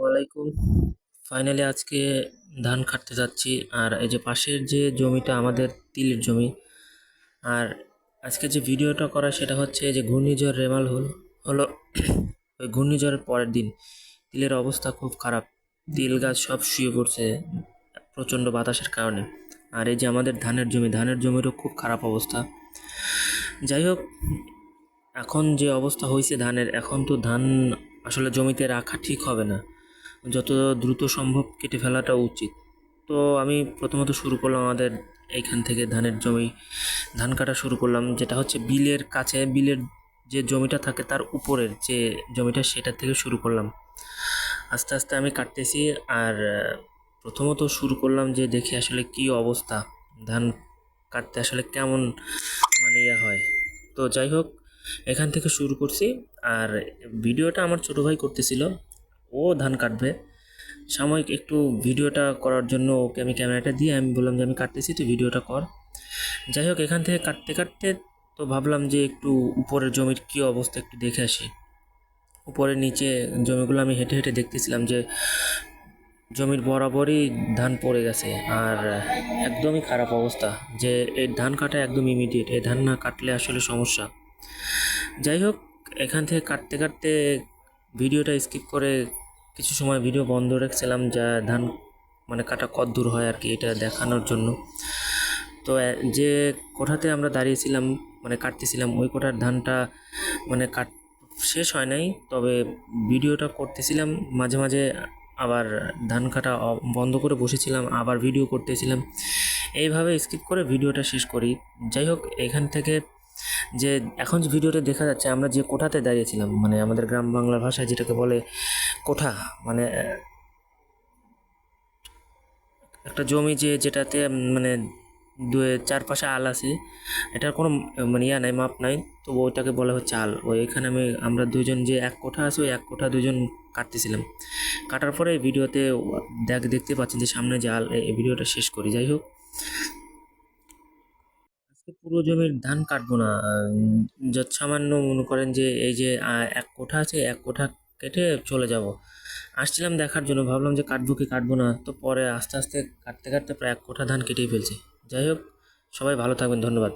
ওয়ালাইকুম। ফাইনালি আজকে ধান কাটতে যাচ্ছি। আর এই যে পাশের যে জমিটা আমাদের তিলের জমি। আর আজকে যে ভিডিওটা করা সেটা হচ্ছে যে ঘূর্ণিঝড় রেমাল হলো ওই ঘূর্ণিঝড়ের পরের দিন তিলের অবস্থা খুব খারাপ। তিল গাছ সব শুয়ে পড়ছে প্রচণ্ড বাতাসের কারণে। আর এই যে আমাদের ধানের জমিরও খুব খারাপ অবস্থা। যাই হোক, এখন যে অবস্থা হয়েছে ধানের, এখন তো ধান আসলে জমিতে রাখা ঠিক হবে না, যত দ্রুত সম্ভব কেটে ফেলাটা উচিত। তো আমি প্রথমত শুরু করলাম আমাদের এইখান থেকে ধান কাটা শুরু করলাম, যেটা হচ্ছে বিলের কাছে। বিলের যে জমিটা থাকে তার উপরের যে জমিটা, সেটার থেকে শুরু করলাম। আস্তে আস্তে আমি কাটতেছি। আর প্রথমত শুরু করলাম যে দেখি আসলে কি অবস্থা, ধান কাটতে আসলে কেমন হয়। তো যাই হোক, এখান থেকে শুরু করছি। আর ভিডিওটা আমার ছোটো ভাই করতেছিল, ও ধান কাটবে। সাময়িক একটু ভিডিওটা করার জন্য ওকে আমি ক্যামেরাটা দিয়ে আমি বললাম যে আমি কাটতেছি, তুই ভিডিওটা কর। যাই হোক, এখান থেকে কাটতে কাটতে তো ভাবলাম যে একটু উপরের জমির কী অবস্থা একটু দেখে আসি। উপরে নিচে জমিগুলো আমি হেঁটে হেঁটে দেখতেছিলাম যে জমির বরাবরই ধান পড়ে গেছে। আর একদমই খারাপ অবস্থা, যে এই ধান কাটা একদম ইমিডিয়েট, এই ধান না কাটলে আসলে সমস্যা। যাই হোক, এখান থেকে কাটতে কাটতে ভিডিওটা স্কিপ করে কিছু সময় ভিডিও বন্ধ রেখেছিলাম, যা ধান কাটা কত দূর হয় আর কি, এটা দেখানোর জন্য। তো যে কোঠাতে আমরা দাঁড়িয়েছিলাম কাটতেছিলাম, ওই কোঠার ধানটা কাট শেষ হয় নাই, তবে ভিডিওটা করতেছিলাম মাঝে মাঝে। আবার ধান কাটা বন্ধ করে বসেছিলাম, আবার ভিডিও করতেছিলাম। এইভাবে স্কিপ করে ভিডিওটা শেষ করি। যাই হোক, এখান থেকে যে এখন যে ভিডিওতে দেখা যাচ্ছে, আমরা যে কোঠাতে দাঁড়িয়েছিলাম, আমাদের গ্রাম বাংলা ভাষায় যেটাকে বলে কোঠা, একটা জমি যেটাতে চারপাশে আল আছে, এটার কোনো নাই, মাপ নাই, তো ওইটাকে বলা হচ্ছে আল। এখানে আমরা দুজন যে এক কোঠা আছে, ওই এক কোঠা দুজন কাটতেছিলাম। কাটার পরে এই ভিডিওতে দেখতে পাচ্ছেন যে সামনে যে আল, এই ভিডিওটা শেষ করি। যাই হোক, আজকে পুরো জমির ধান কাটবো না, যত সামান্য মনে করেন যে এই যে এক কোঠা আছে, এক কোঠা কেটে চলে যাব। আসছিলাম দেখার জন্য, ভাবলাম যে কাটবো কি কাটবো না, তো পরে আস্তে আস্তে কাটতে কাটতে প্রায় এক কোঠা ধান কেটেই ফেলছি। যাই হোক, সবাই ভালো থাকবেন, ধন্যবাদ।